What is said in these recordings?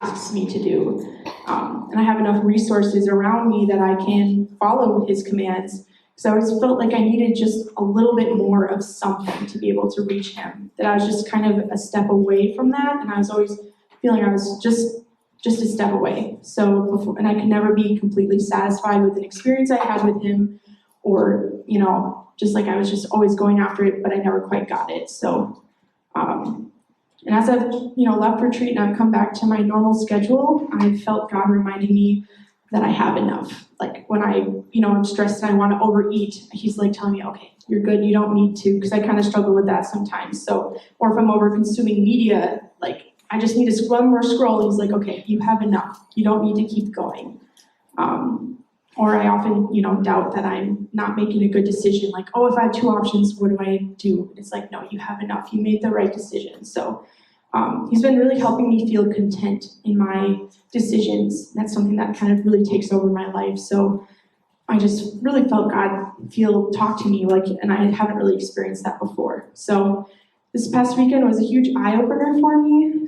asks me to do. And I have enough resources around me that I can follow his commands. So I always felt like I needed just a little bit more of something to be able to reach him. That I was just kind of a step away from that, and I was always feeling I was just a step away. So and I could never be completely satisfied with an experience I had with him, or just like I was just always going after it, but I never quite got it. So, and as I've left retreat and I've come back to my normal schedule, I felt God reminding me that I have enough. Like when I'm stressed and I want to overeat, he's like telling me, okay, you're good, you don't need to, because I kind of struggle with that sometimes. So, or if I'm over consuming media, like I just need to one more scroll, he's like, okay, you have enough, you don't need to keep going. Or I often, doubt that I'm not making a good decision. Like, oh, if I have two options, what do I do? It's like, no, you have enough. You made the right decision. So he's been really helping me feel content in my decisions. That's something that kind of really takes over my life. So I just really felt God talk to me, and I haven't really experienced that before. So this past weekend was a huge eye-opener for me,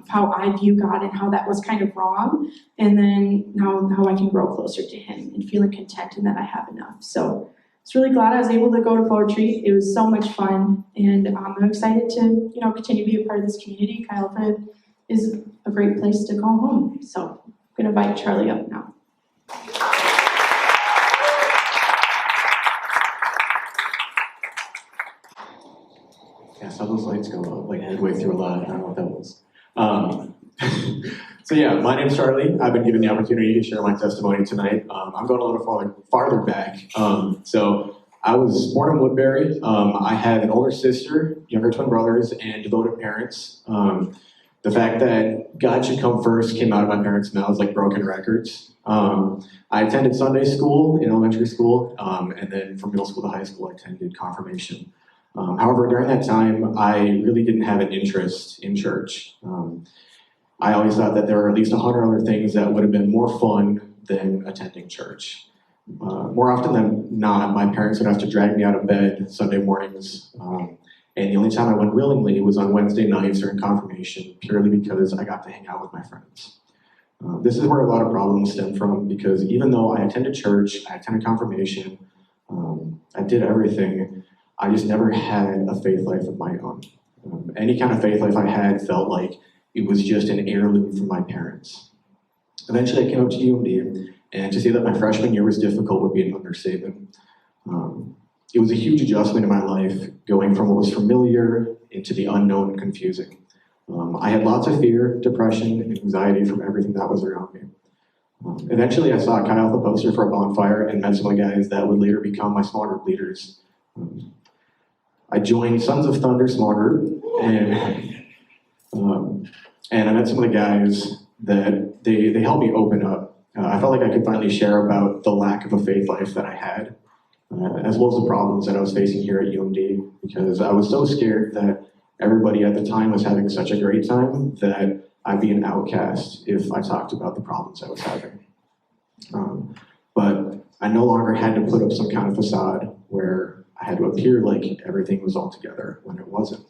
how I view God and how that was kind of wrong, and then now how I can grow closer to him and feeling content in that I have enough. So I was really glad I was able to go to Fall Retreat. It was so much fun, and I'm excited to continue to be a part of this community. Chi Alpha is a great place to call home. So I'm going to invite Charlie up now. Yeah, I saw those lights go up midway through a lot. I don't know what that was. So yeah, my name's Charlie. I've been given the opportunity to share my testimony tonight. I'm going a little farther back. So I was born in Woodbury. I had an older sister, younger twin brothers, and devoted parents. The fact that God should come first came out of my parents' mouths like broken records. I attended Sunday school in elementary school, and then from middle school to high school, I attended confirmation. However, during that time, I really didn't have an interest in church. I always thought that there were at least 100 other things that would have been more fun than attending church. More often than not, my parents would have to drag me out of bed Sunday mornings, and the only time I went willingly was on Wednesday nights during confirmation, purely because I got to hang out with my friends. This is where a lot of problems stem from, because even though I attended church, I attended confirmation, I did everything, I just never had a faith life of my own. Any kind of faith life I had felt like it was just an heirloom from my parents. Eventually I came up to UMD, and to say that my freshman year was difficult would be an understatement. It was a huge adjustment in my life, going from what was familiar into the unknown and confusing. I had lots of fear, depression, and anxiety from everything that was around me. Eventually I saw a Chi Alpha poster for a bonfire and met some of the guys that would later become my small group leaders. I joined Sons of Thunder small group, and I met some of the guys that they helped me open up. I felt like I could finally share about the lack of a faith life that I had, as well as the problems that I was facing here at UMD, because I was so scared that everybody at the time was having such a great time that I'd be an outcast if I talked about the problems I was having. But I no longer had to put up some kind of facade where I had to appear like everything was all together when it wasn't.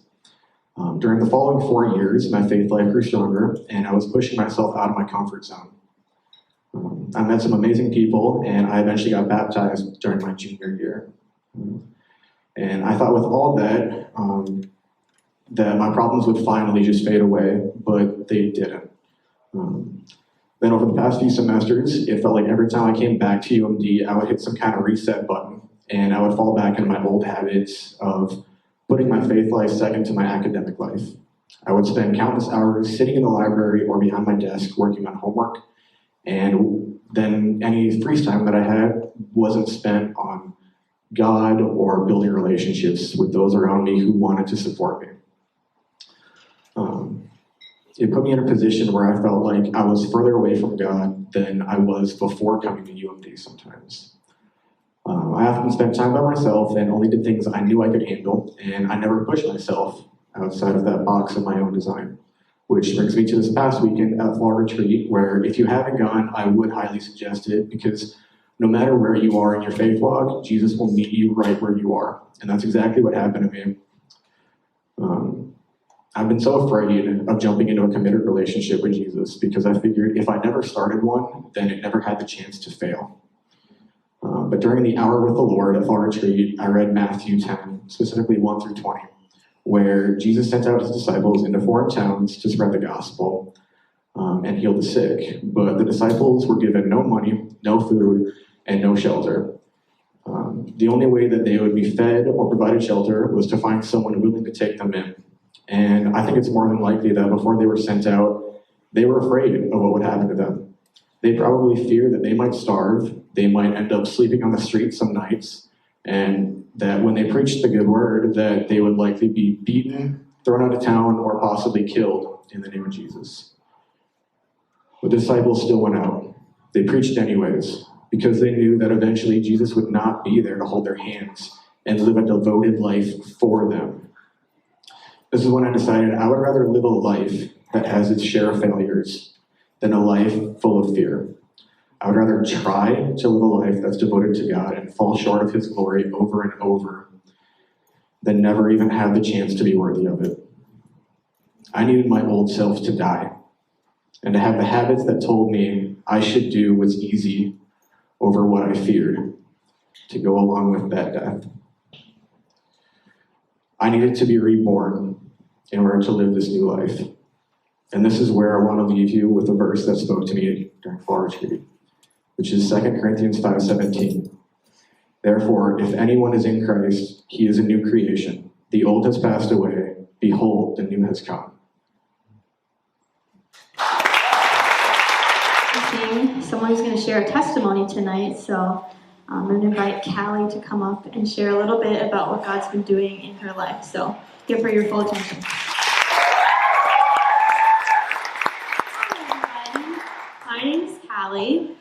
During the following 4 years, my faith life grew stronger, and I was pushing myself out of my comfort zone. I met some amazing people, and I eventually got baptized during my junior year. And I thought with all that, that my problems would finally just fade away, but they didn't. Then over the past few semesters, it felt like every time I came back to UMD, I would hit some kind of reset button, and I would fall back into my old habits of putting my faith life second to my academic life. I would spend countless hours sitting in the library or behind my desk working on homework, and then any free time that I had wasn't spent on God or building relationships with those around me who wanted to support me. It put me in a position where I felt like I was further away from God than I was before coming to UMD sometimes. I often spent time by myself and only did things I knew I could handle, and I never pushed myself outside of that box of my own design. Which brings me to this past weekend at Fall Retreat, where if you haven't gone, I would highly suggest it, because no matter where you are in your faith walk, Jesus will meet you right where you are. And that's exactly what happened to me. I've been so afraid of jumping into a committed relationship with Jesus because I figured if I never started one, then it never had the chance to fail. But during the hour with the Lord at Fall Retreat, I read Matthew 10, specifically 1 through 20, where Jesus sent out his disciples into foreign towns to spread the gospel and heal the sick. But the disciples were given no money, no food, and no shelter. The only way that they would be fed or provided shelter was to find someone willing to take them in. And I think it's more than likely that before they were sent out, they were afraid of what would happen to them. They probably feared that they might starve, they might end up sleeping on the street some nights, and that when they preached the good word, that they would likely be beaten, thrown out of town, or possibly killed in the name of Jesus. The disciples still went out. They preached anyways, because they knew that eventually Jesus would not be there to hold their hands and live a devoted life for them. This is when I decided I would rather live a life that has its share of failures than a life full of fear. I would rather try to live a life that's devoted to God and fall short of his glory over and over than never even have the chance to be worthy of it. I needed my old self to die and to have the habits that told me I should do what's easy over what I feared to go along with that death. I needed to be reborn in order to live this new life. And this is where I want to leave you with a verse that spoke to me during Fall Retreat, which is 2 Corinthians 5:17. Therefore, if anyone is in Christ, he is a new creation. The old has passed away. Behold, the new has come. Someone's going to share a testimony tonight, so I'm going to invite Callie to come up and share a little bit about what God's been doing in her life. So give her your full attention. Hi, everyone. My name's Callie.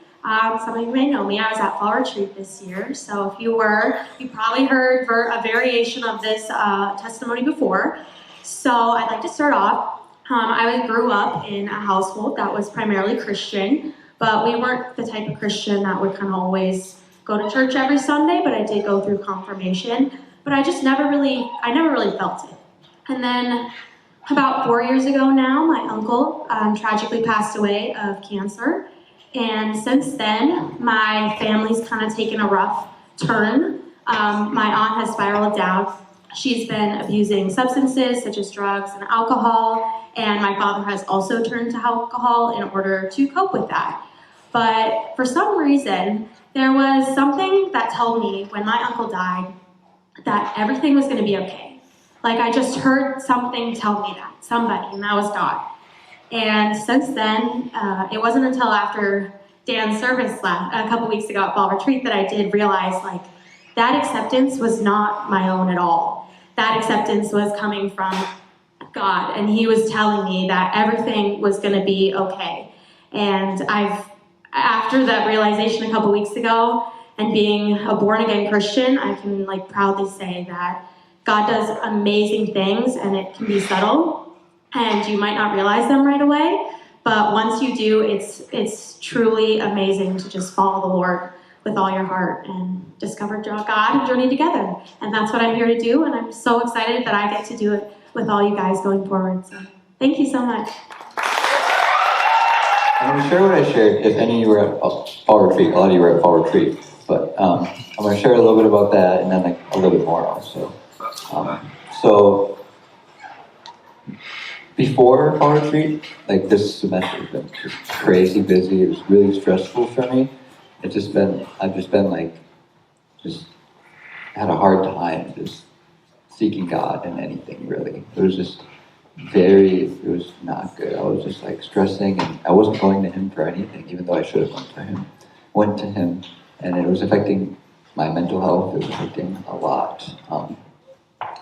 Some of you may know me. I was at Fall Retreat this year, so if you were, you probably heard a variation of this testimony before. So I'd like to start off. I grew up in a household that was primarily Christian, but we weren't the type of Christian that would kind of always go to church every Sunday, but I did go through confirmation, but I never really felt it. And then about 4 years ago now, my uncle tragically passed away of cancer, and since then, my family's kind of taken a rough turn. My aunt has spiraled down. She's been abusing substances such as drugs and alcohol, and my father has also turned to alcohol in order to cope with that. But for some reason, there was something that told me when my uncle died that everything was going to be okay. Like I just heard something tell me that, somebody, and that was God. And since then, it wasn't until after Dan's service a couple weeks ago at Fall Retreat that I did realize like that acceptance was not my own at all. That acceptance was coming from God, and he was telling me that everything was going to be okay. And after that realization a couple weeks ago, and being a born-again Christian, I can like proudly say that God does amazing things, and it can be subtle, and you might not realize them right away, but once you do, it's truly amazing to just follow the Lord with all your heart and discover God and journey together. And that's what I'm here to do, and I'm so excited that I get to do it with all you guys going forward. So thank you so much. I'm going to share what I shared. If any of you were at Fall Retreat, a lot of you were at Fall Retreat, but I'm going to share a little bit about that and then like a little bit more also. So before Fall Retreat, like this semester has been just crazy busy. It was really stressful for me. I've just been like, just had a hard time just seeking God in anything really. It was not good. I was just like stressing, and I wasn't going to him for anything, even though I should have went to him, and it was affecting my mental health. It was affecting a lot,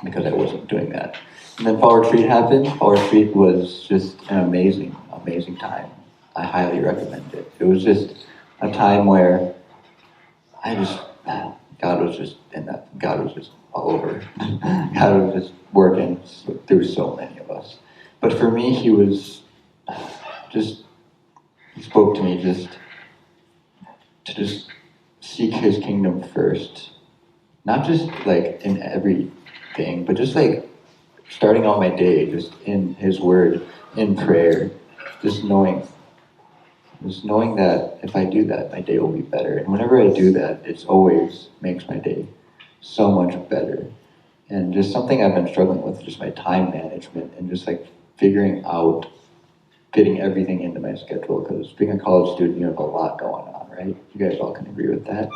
because I wasn't doing that. And then Fall Retreat happened. Fall Retreat was just an amazing, amazing time. I highly recommend it. It was just a time where God was just in that. God was just all over. God was just working through so many of us. But for me, he spoke to me to seek his kingdom first. Not just like in everything, but just like starting out my day just in His Word, in prayer, just knowing that if I do that, my day will be better. And whenever I do that, it always makes my day so much better. And just something I've been struggling with, just my time management and just like figuring out fitting everything into my schedule, because being a college student, you have a lot going on, right? You guys all can agree with that.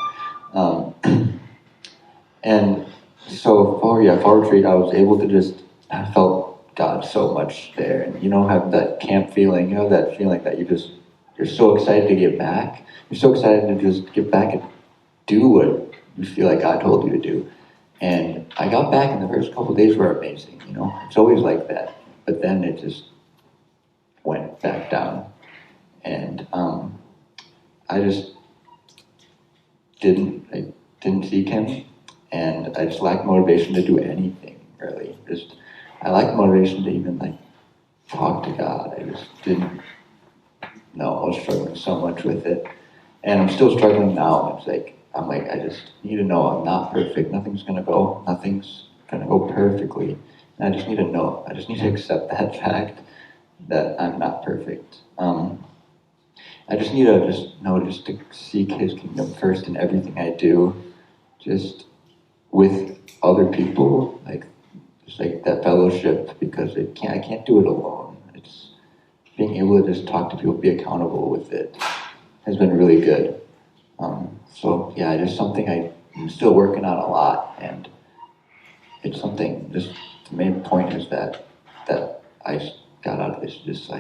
And so, fall retreat, I was able to I felt God so much there. And have that camp feeling, that feeling that you're so excited to get back. You're so excited to just get back and do what you feel like God told you to do. And I got back, and the first couple of days were amazing, It's always like that. But then it just went back down. And I just didn't seek Him, and I just lacked motivation to do anything, really. I lacked motivation to even talk to God. I just didn't know. I was struggling so much with it, and I'm still struggling now. I just need to know I'm not perfect. Nothing's gonna go perfectly, and I just need to know. I just need to accept that fact that I'm not perfect. I just need to just to seek His kingdom first in everything I do, just with other people, just that fellowship, because I can't do it alone. It's being able to just talk to people, be accountable with it, has been really good. So yeah, just something I'm still working on a lot, and it's something. Just the main point is that I got out of this, just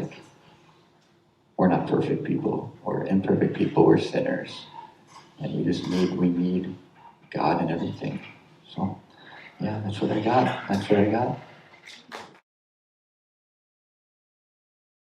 we're not perfect people, we're imperfect people, we're sinners, and we need God in everything. So yeah, that's what I got.